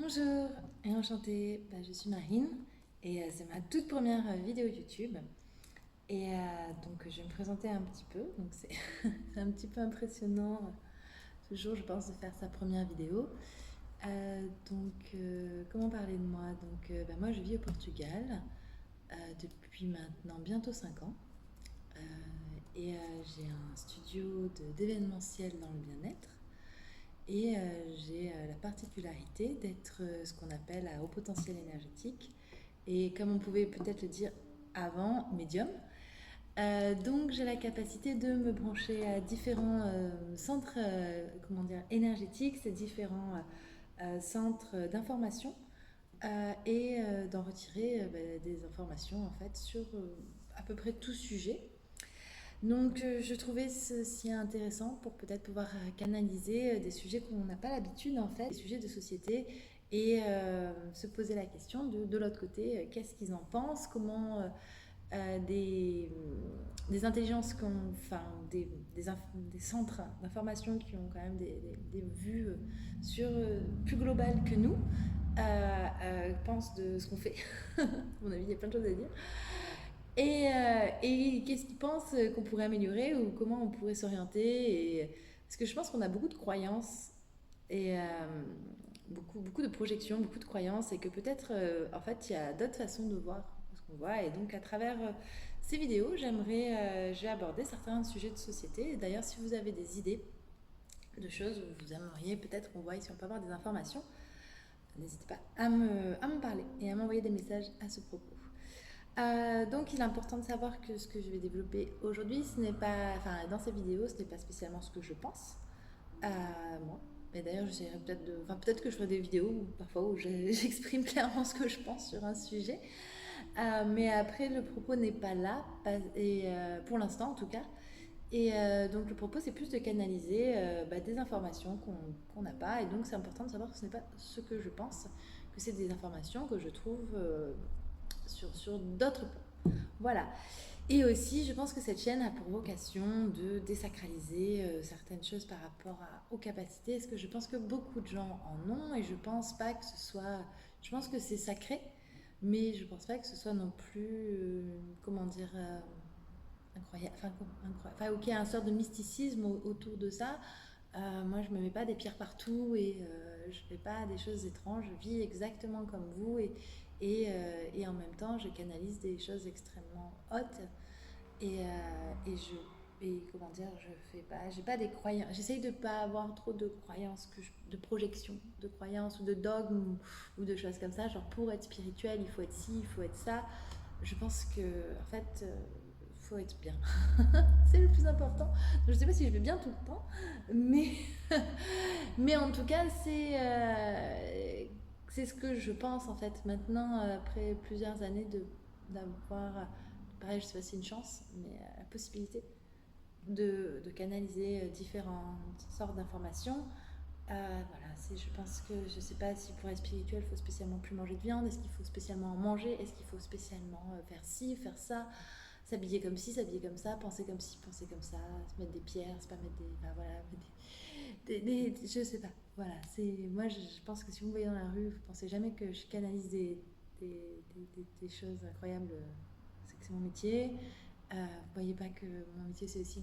Bonjour et enchantée, je suis Marine et c'est ma toute première vidéo YouTube et donc je vais me présenter un petit peu, donc c'est c'est un petit peu impressionnant toujours je pense de faire sa première vidéo. Comment parler de moi? Moi je vis au Portugal depuis maintenant bientôt 5 ans euh, j'ai un studio d'événementiel dans le bien-être. J'ai la particularité d'être ce qu'on appelle à haut potentiel énergétique. Et comme on pouvait peut-être le dire avant, médium. Donc j'ai la capacité de me brancher à différents centres énergétiques, ces différents centres d'information d'en retirer des informations en fait sur à peu près tout sujet. Je trouvais ceci intéressant pour peut-être pouvoir canaliser des sujets qu'on n'a pas l'habitude en fait, des sujets de société se poser la question de l'autre côté, qu'est-ce qu'ils en pensent, comment euh, des, des intelligences, enfin des centres d'information qui ont quand même des vues sur, plus globales que nous, pensent de ce qu'on fait. À mon avis, il y a plein de choses à dire. Et qu'est-ce qu'ils pensent qu'on pourrait améliorer ou comment on pourrait s'orienter parce que je pense qu'on a beaucoup de croyances et beaucoup de projections, beaucoup de croyances et que peut-être en fait il y a d'autres façons de voir ce qu'on voit et donc à travers ces vidéos je vais aborder certains sujets de société. Et d'ailleurs si vous avez des idées de choses où vous aimeriez peut-être qu'on voit si on peut avoir des informations, n'hésitez pas à me parler et à m'envoyer des messages à ce propos. Donc il est important de savoir que ce que je vais développer aujourd'hui, ce n'est pas, enfin dans ces vidéos, ce n'est pas spécialement ce que je pense, moi. Mais d'ailleurs, j'essaierai peut-être enfin peut-être que je ferai des vidéos parfois où j'exprime clairement ce que je pense sur un sujet. Mais après, le propos n'est pas là, pour l'instant en tout cas. Donc le propos, c'est plus de canaliser des informations qu'on n'a pas. Et donc c'est important de savoir que ce n'est pas ce que je pense, que c'est des informations que je trouve sur d'autres points. Voilà. Et aussi, je pense que cette chaîne a pour vocation de désacraliser certaines choses par rapport aux capacités. Parce que je pense que beaucoup de gens en ont et je pense pas que ce soit. Je pense que c'est sacré, mais je pense pas que ce soit non plus. Comment dire incroyable. Enfin, ok, un sort de mysticisme autour de ça. Moi, je me mets pas des pierres partout et je fais pas des choses étranges. Je vis exactement comme vous et en même temps, je canalise des choses extrêmement hautes et, comment dire, je fais pas, j'ai pas des croyances. J'essaye de pas avoir trop de croyances, de projections, de croyances ou de dogmes ou de choses comme ça. Genre pour être spirituel, il faut être ci, il faut être ça. Je pense que en fait, faut être bien. C'est le plus important. Je sais pas si je vais bien tout le temps, mais mais en tout cas, c'est ce que je pense en fait maintenant après plusieurs années d'avoir pareil, je sais pas si c'est une chance, mais la possibilité de canaliser différentes sortes d'informations. Voilà, je pense que je sais pas si pour être spirituel, il faut spécialement plus manger de viande, est-ce qu'il faut spécialement en manger, est-ce qu'il faut spécialement faire ci, faire ça, s'habiller comme ci, s'habiller comme ça, penser comme ci, penser comme ça, se mettre des pierres, se pas mettre des. Enfin, voilà, je sais pas. Voilà, moi je pense que si vous me voyez dans la rue, vous pensez jamais que je canalise des choses incroyables. C'est que c'est mon métier. Vous voyez pas que mon métier c'est aussi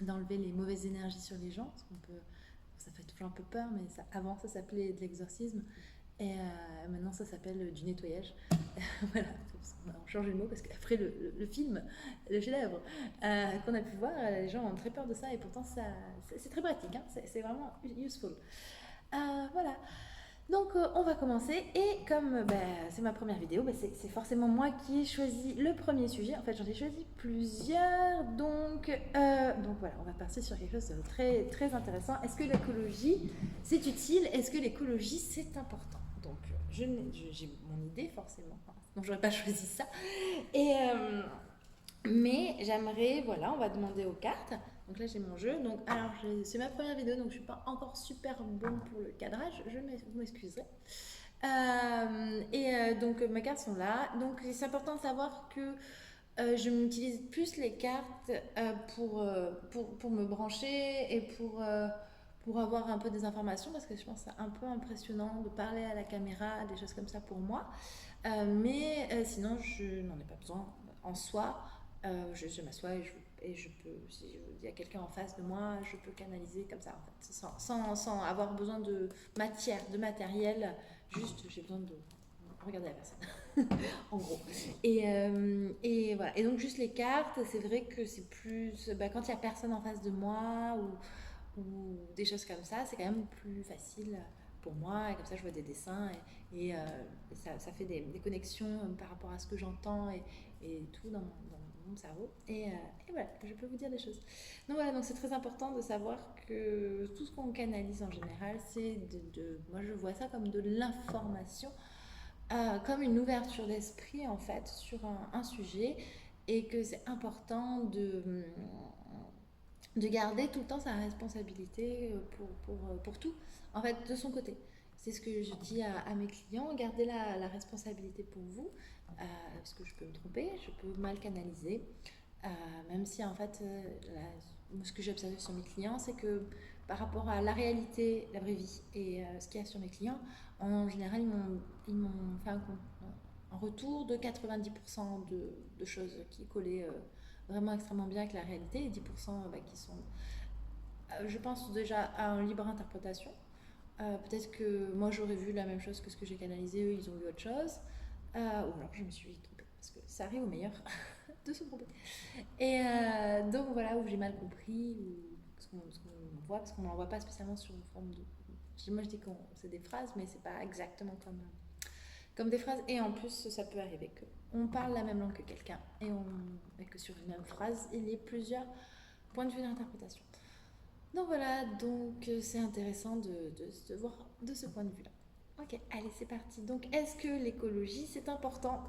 d'enlever les mauvaises énergies sur les gens, parce qu'on peut. Ça fait toujours un peu peur, mais avant ça s'appelait de l'exorcisme. Et maintenant, ça s'appelle du nettoyage. Voilà, on change le mot parce qu'après le film, le chef-d'œuvre qu'on a pu voir, les gens ont très peur de ça et pourtant c'est très pratique, hein, c'est vraiment useful. Voilà, donc on va commencer et comme c'est ma première vidéo, c'est forcément moi qui ai choisi le premier sujet. En fait, j'en ai choisi plusieurs, donc voilà, on va passer sur quelque chose de très, très intéressant. Est-ce que l'écologie c'est utile? Est-ce que l'écologie c'est important? Donc j'ai mon idée forcément, donc j'aurais pas choisi ça. Et, mais j'aimerais, voilà, on va demander aux cartes. Donc là j'ai mon jeu. Donc alors c'est ma première vidéo, donc je suis pas encore super bon pour le cadrage. Vous m'excuserez. Donc mes cartes sont là. Donc c'est important de savoir que je m'utilise plus les cartes pour me brancher et pour avoir un peu des informations parce que je pense que c'est un peu impressionnant de parler à la caméra, des choses comme ça pour moi. Mais sinon, je n'en ai pas besoin en soi. Je m'assois et je peux, si il y a quelqu'un en face de moi, je peux canaliser comme ça en fait, sans avoir besoin de matière, de matériel. Juste, j'ai besoin de regarder la personne, en gros. Et voilà. Et donc, juste les cartes, c'est vrai que c'est plus. Bah, quand il n'y a personne en face de moi ou des choses comme ça, c'est quand même plus facile pour moi. Et comme ça, je vois des dessins ça fait des connexions par rapport à ce que j'entends et tout dans mon cerveau. Et voilà, je peux vous dire des choses. Donc voilà, donc c'est très important de savoir que tout ce qu'on canalise en général, c'est moi je vois ça comme de l'information, comme une ouverture d'esprit en fait sur un sujet et que c'est important de garder tout le temps sa responsabilité pour tout, en fait, de son côté. C'est ce que je dis à mes clients, gardez la responsabilité pour vous, parce que je peux me tromper, je peux mal canaliser, même si en fait, ce que j'ai observé sur mes clients, c'est que par rapport à la réalité, la vraie vie et ce qu'il y a sur mes clients, en général, ils m'ont fait un retour de 90% de choses qui collaient vraiment extrêmement bien avec la réalité et 10% qui sont, je pense, déjà à une libre interprétation. Peut-être que moi j'aurais vu la même chose que ce que j'ai canalisé, eux ils ont vu autre chose. Ou alors je me suis trompée, parce que ça arrive au meilleur de se tromper. Donc voilà, où j'ai mal compris, ou ce qu'on voit, parce qu'on n'en voit pas spécialement sur une forme de. Moi je dis que c'est des phrases, mais c'est pas exactement comme des phrases. Et en plus, ça peut arriver qu'on parle la même langue que quelqu'un et que sur une même phrase, il y ait plusieurs points de vue d'interprétation. Donc voilà, donc c'est intéressant de se voir de ce point de vue-là. Ok, allez, c'est parti. Donc, est-ce que l'écologie, c'est important?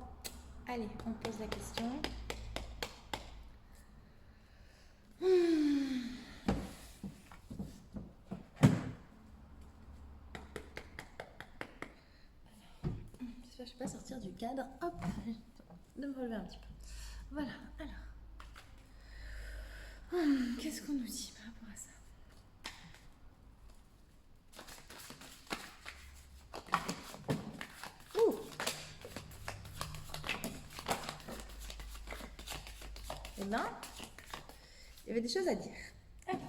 Allez, on pose la question. J'espère que je ne vais pas sortir du cadre. Hop, de me relever un petit peu. Voilà, alors. Qu'est-ce qu'on nous dit par rapport à ça? Ouh! Eh bien, il y avait des choses à dire. Alors.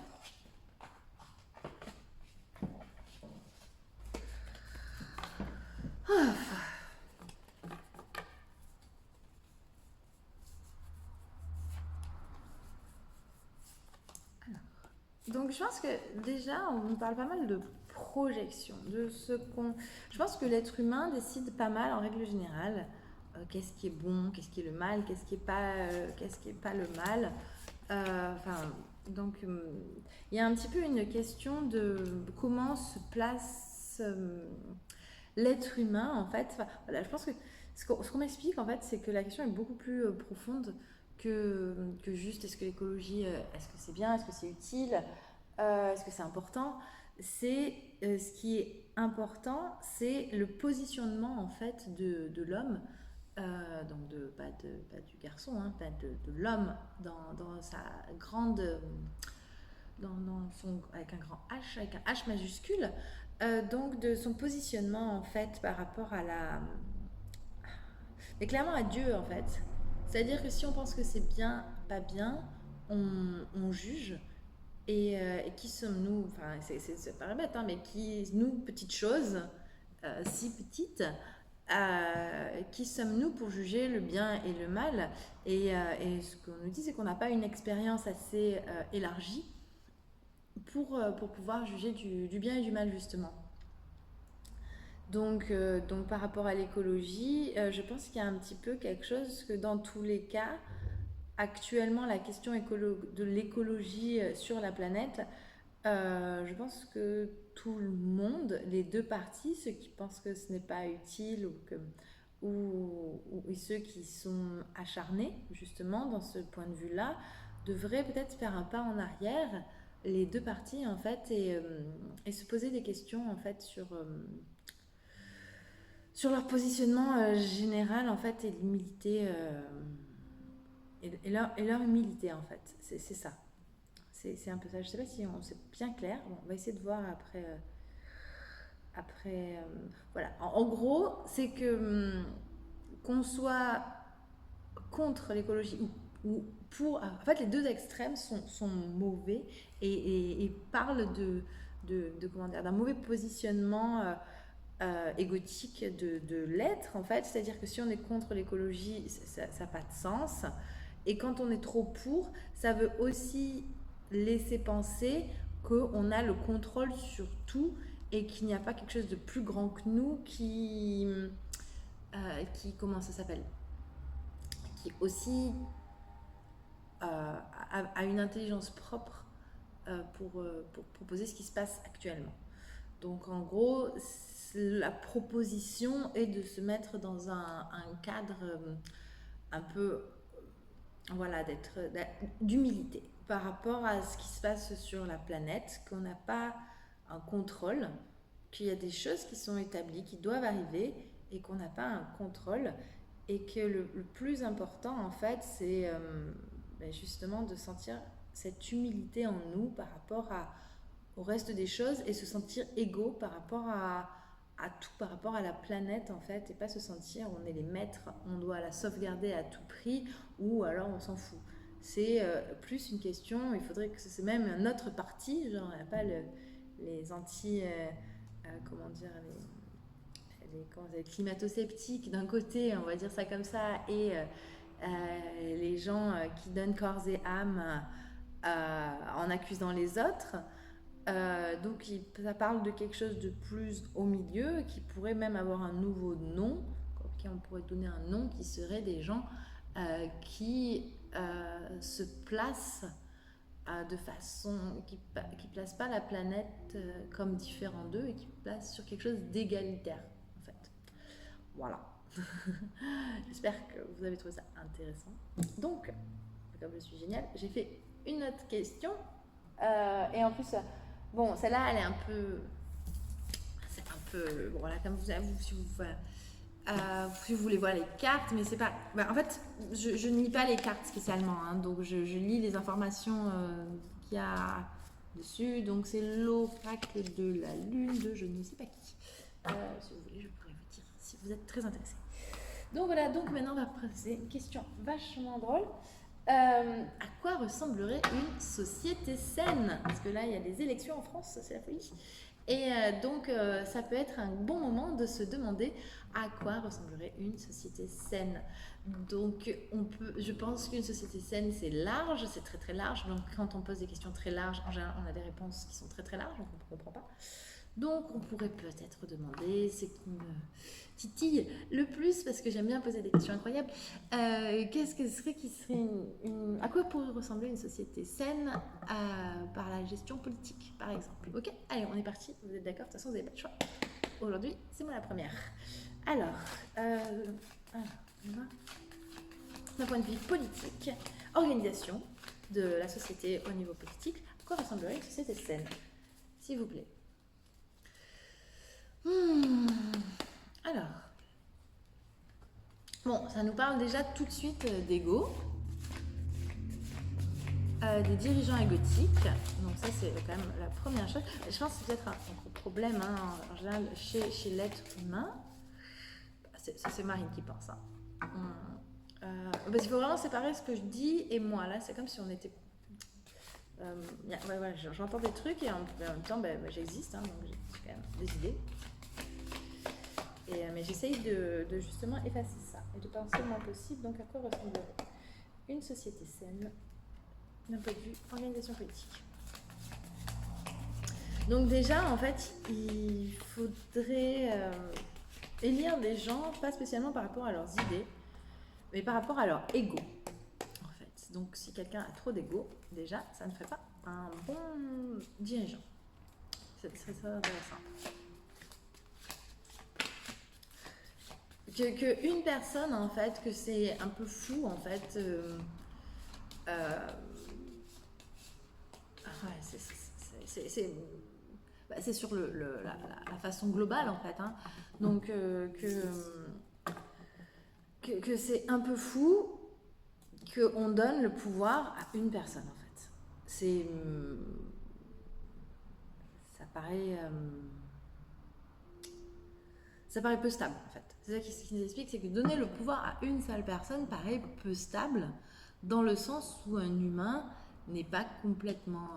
Donc je pense que déjà on parle pas mal de projection, de ce qu'on. Je pense que l'être humain décide pas mal en règle générale. Qu'est-ce qui est bon, qu'est-ce qui est le mal, qu'est-ce qui est pas le mal. Enfin, donc il y a un petit peu une question de comment se place l'être humain en fait. Enfin, voilà, je pense que ce qu'on m'explique en fait, c'est que la question est beaucoup plus profonde que juste est-ce que l'écologie, est-ce que c'est bien, est-ce que c'est utile, est-ce que c'est important. C'est ce qui est important, c'est le positionnement en fait de l'homme, donc pas du garçon, hein, pas de l'homme dans sa grande, dans son, avec un grand H, avec un H majuscule, donc de son positionnement en fait par rapport à mais clairement à Dieu en fait. C'est-à-dire que si on pense que c'est bien, pas bien, on juge. Et qui sommes-nous? Enfin, ça paraît bête, hein, mais qui, nous, petites choses, si petites, qui sommes-nous pour juger le bien et le mal? Et ce qu'on nous dit, c'est qu'on n'a pas une expérience assez élargie pour pouvoir juger du bien et du mal, justement. Donc par rapport à l'écologie, je pense qu'il y a un petit peu quelque chose que dans tous les cas, actuellement, la question de l'écologie sur la planète, je pense que tout le monde, les deux parties, ceux qui pensent que ce n'est pas utile ou ceux qui sont acharnés justement dans ce point de vue-là, devraient peut-être faire un pas en arrière, les deux parties en fait, et se poser des questions en fait sur leur positionnement général en fait et l'humilité et leur humilité en fait. C'est ça. c'est un peu ça. Je sais pas si c'est bien clair. Bon, on va essayer de voir après. Voilà. En gros, c'est que qu'on soit contre l'écologie ou pour. En fait, les deux extrêmes sont mauvais et parlent comment dire, d'un mauvais positionnement égotique de l'être, en fait. C'est-à-dire que si on est contre l'écologie, ça n'a pas de sens. Et quand on est trop pour, ça veut aussi laisser penser qu'on a le contrôle sur tout et qu'il n'y a pas quelque chose de plus grand que nous comment ça s'appelle, qui aussi a une intelligence propre pour proposer ce qui se passe actuellement. Donc en gros, la proposition est de se mettre dans un cadre un peu, voilà, d'humilité par rapport à ce qui se passe sur la planète, qu'on n'a pas un contrôle, qu'il y a des choses qui sont établies, qui doivent arriver et qu'on n'a pas un contrôle, et que le plus important en fait c'est justement de sentir cette humilité en nous par rapport au reste des choses et se sentir égaux par rapport à tout, par rapport à la planète en fait, et pas se sentir on est les maîtres, on doit la sauvegarder à tout prix ou alors on s'en fout. C'est plus une question, il faudrait que c'est même un autre parti, genre il n'y a pas les anti comment dire, les climato-sceptiques d'un côté, on va dire ça comme ça, et les gens qui donnent corps et âme en accusant les autres. Donc ça parle de quelque chose de plus au milieu, qui pourrait même avoir un nouveau nom, qui on pourrait donner un nom, qui serait des gens qui se placent de façon qui place pas la planète comme différent d'eux et qui place sur quelque chose d'égalitaire en fait. Voilà. J'espère que vous avez trouvé ça intéressant. Donc, comme je suis géniale, j'ai fait une autre question et en plus, bon, celle-là, elle est un peu, c'est un peu, bon, voilà, comme si vous voulez voir les cartes, mais c'est pas. En fait, je ne lis pas les cartes spécialement, hein, donc je lis les informations qu'il y a dessus. Donc c'est l'oracle de la lune de je ne sais pas qui. Si vous voulez, je pourrais vous dire si vous êtes très intéressé. Donc voilà, donc maintenant on va poser une question vachement drôle. À quoi ressemblerait une société saine? Parce que là, il y a des élections en France, c'est la folie. Et donc, ça peut être un bon moment de se demander à quoi ressemblerait une société saine. Donc, je pense qu'une société saine, c'est large, c'est très très large. Donc, quand on pose des questions très larges, en général, on a des réponses qui sont très très larges, donc on ne comprend pas. Donc, on pourrait peut-être demander ce qui me titille le plus, parce que j'aime bien poser des questions incroyables. Qu'est-ce que serait à quoi pourrait ressembler une société saine par la gestion politique, par exemple? Ok, allez, on est parti. Vous êtes d'accord? De toute façon, vous n'avez pas de choix. Aujourd'hui, c'est moi la première. Alors, on va. D'un point de vue politique, organisation de la société au niveau politique, à quoi ressemblerait une société saine? S'il vous plaît. Alors, bon, ça nous parle déjà tout de suite d'ego, des dirigeants égotiques. Donc ça, c'est quand même la première chose. Je pense que c'est peut-être un gros problème en général chez l'être humain. C'est Marine qui pense. Parce qu'il faut vraiment séparer ce que je dis et moi. Là, c'est comme si on était... ouais, j'entends des trucs et en même temps, j'existe, donc j'ai quand même des idées. Mais j'essaye de justement effacer ça et de penser le moins possible. Donc à quoi ressemblerait une société saine d'un point de vue organisation politique? Donc déjà, en fait, il faudrait élire des gens, pas spécialement par rapport à leurs idées, mais par rapport à leur ego, en fait. Donc si quelqu'un a trop d'ego, déjà, ça ne ferait pas un bon dirigeant. C'est très intéressant. Que une personne, en fait, que c'est un peu fou, en fait, c'est sur la façon globale, en fait, hein. Donc que c'est un peu fou qu'on donne le pouvoir à une personne, en fait. c'est, ça paraît, peu stable en fait. C'est ça qui nous explique, c'est que donner le pouvoir à une seule personne paraît peu stable, dans le sens où un humain n'est pas complètement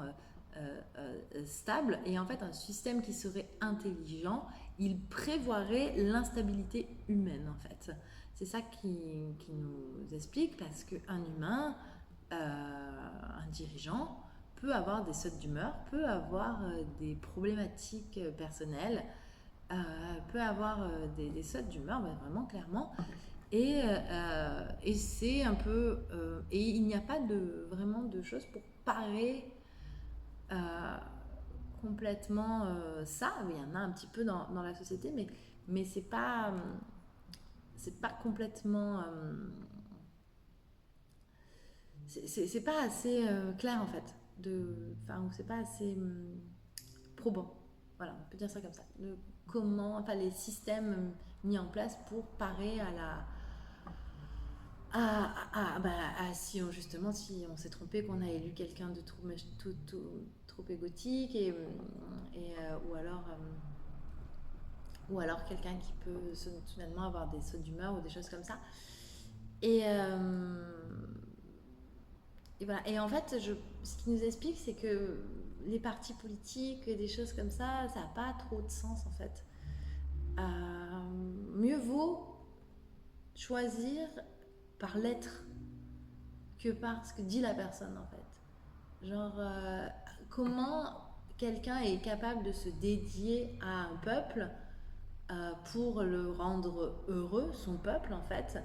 stable, et en fait un système qui serait intelligent, il prévoirait l'instabilité humaine en fait. C'est ça qui nous explique, parce qu'un humain, un dirigeant, peut avoir des sautes d'humeur, peut avoir des problématiques personnelles, peut avoir des sautes d'humeur, bah, vraiment clairement. Et c'est un peu... et il n'y a pas vraiment de choses pour parer euh, complètement ça. Il y en a un petit peu dans la société, mais c'est pas complètement... c'est pas assez clair en fait. Enfin, c'est pas assez probant. Voilà, on peut dire ça comme ça. Enfin, les systèmes mis en place pour parer à la... si justement, si on s'est trompé, qu'on a élu quelqu'un de trop égotique, ou alors quelqu'un qui peut soudainement avoir des sautes d'humeur ou des choses comme ça. Et, et voilà. Et en fait, ce qui nous explique, c'est que les partis politiques et des choses comme ça n'a pas trop de sens en fait. Mieux vaut choisir par l'être que par ce que dit la personne en fait. Genre, comment quelqu'un est capable de se dédier à un peuple pour le rendre heureux, son peuple en fait,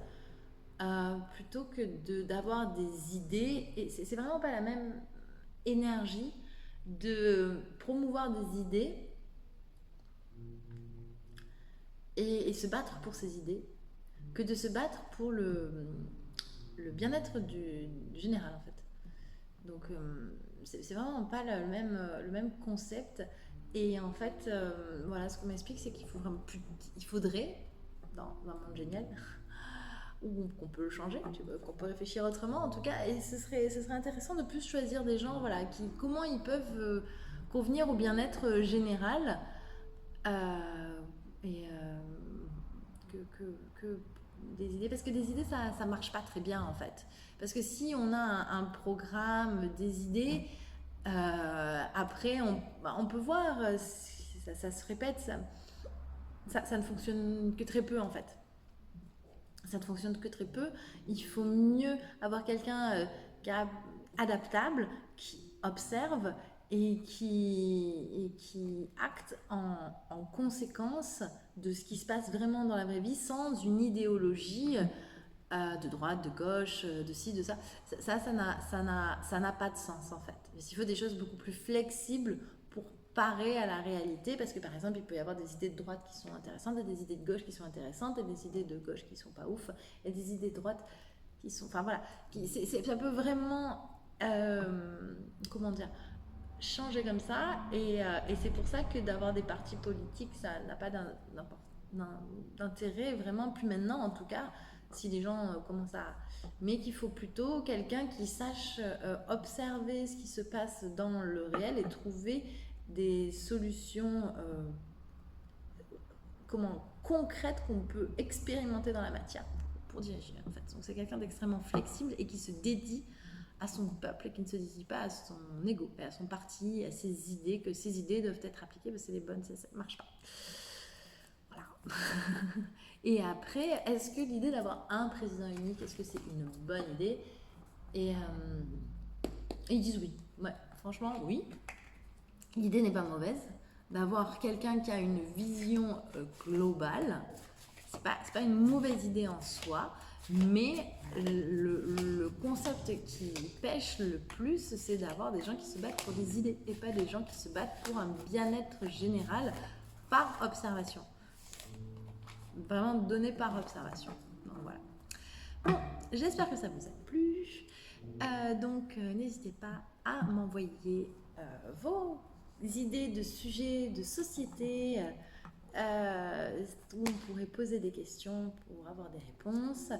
plutôt que d'avoir des idées. Et c'est vraiment pas la même énergie de promouvoir des idées et se battre pour ces idées que de se battre pour le bien-être du général en fait. Donc c'est vraiment pas le même concept. Et en fait, voilà, ce qu'on m'explique, c'est il faudrait, dans un monde génial, ou qu'on peut le changer, qu'on peut réfléchir autrement en tout cas, et ce serait intéressant de plus choisir des gens, voilà, comment ils peuvent convenir au bien-être général, et que des idées, parce que des idées ça marche pas très bien en fait, parce que si on a un programme, des idées, après on peut voir ça se répète, ça ne fonctionne que très peu en fait. Ça ne fonctionne que très peu. Il faut mieux avoir quelqu'un qui est adaptable, qui observe et qui acte en conséquence de ce qui se passe vraiment dans la vraie vie, sans une idéologie de droite, de gauche, de ci, de ça. Ça n'a pas de sens en fait. Il faut des choses beaucoup plus flexibles pour parer à la réalité, parce que par exemple il peut y avoir des idées de droite qui sont intéressantes et des idées de gauche qui sont intéressantes et des idées de gauche qui sont pas ouf et des idées de droite qui sont... Enfin voilà, ça peut vraiment... comment dire, changer comme ça, et c'est pour ça que d'avoir des partis politiques, ça n'a pas d'intérêt vraiment, plus maintenant en tout cas, si les gens commencent à... Mais qu'il faut plutôt quelqu'un qui sache observer ce qui se passe dans le réel et trouver des solutions concrètes qu'on peut expérimenter dans la matière pour diriger en fait. Donc c'est quelqu'un d'extrêmement flexible et qui se dédie à son peuple et qui ne se dédie pas à son ego, à son parti, à ses idées, que ces idées doivent être appliquées parce que c'est les bonnes, ça ne marche pas. Voilà. Et après, est-ce que l'idée d'avoir un président unique, est-ce que c'est une bonne idée? Et ils disent oui. Ouais, franchement, oui. L'idée n'est pas mauvaise. D'avoir quelqu'un qui a une vision globale, c'est pas une mauvaise idée en soi, mais le concept qui pêche le plus, c'est d'avoir des gens qui se battent pour des idées et pas des gens qui se battent pour un bien-être général par observation. Vraiment donné par observation. Donc voilà. Bon, j'espère que ça vous a plu. Donc n'hésitez pas à m'envoyer vos idées de sujets de société où on pourrait poser des questions pour avoir des réponses.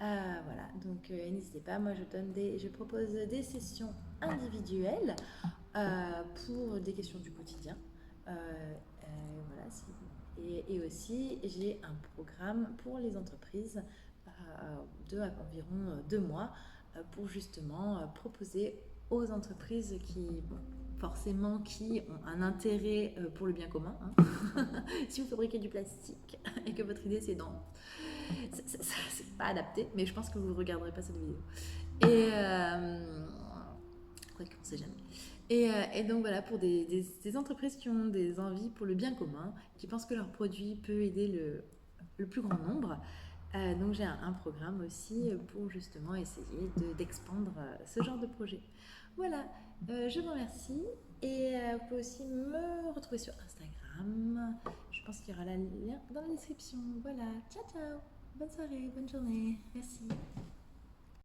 Voilà, donc n'hésitez pas. Moi, je propose des sessions individuelles pour des questions du quotidien. Voilà, et aussi, j'ai un programme pour les entreprises de environ 2 mois pour justement proposer aux entreprises forcément, qui ont un intérêt pour le bien commun. Hein. Si vous fabriquez du plastique et que votre idée c'est c'est pas adapté, mais je pense que vous ne regarderez pas cette vidéo. Et quoi qu'on sait jamais. Et donc voilà, pour des entreprises qui ont des envies pour le bien commun, qui pensent que leur produit peut aider le plus grand nombre. Donc j'ai un programme aussi pour justement essayer d'expandre ce genre de projet. Voilà, je vous remercie. Et vous pouvez aussi me retrouver sur Instagram. Je pense qu'il y aura le lien dans la description. Voilà, ciao ciao. Bonne soirée, bonne journée. Merci.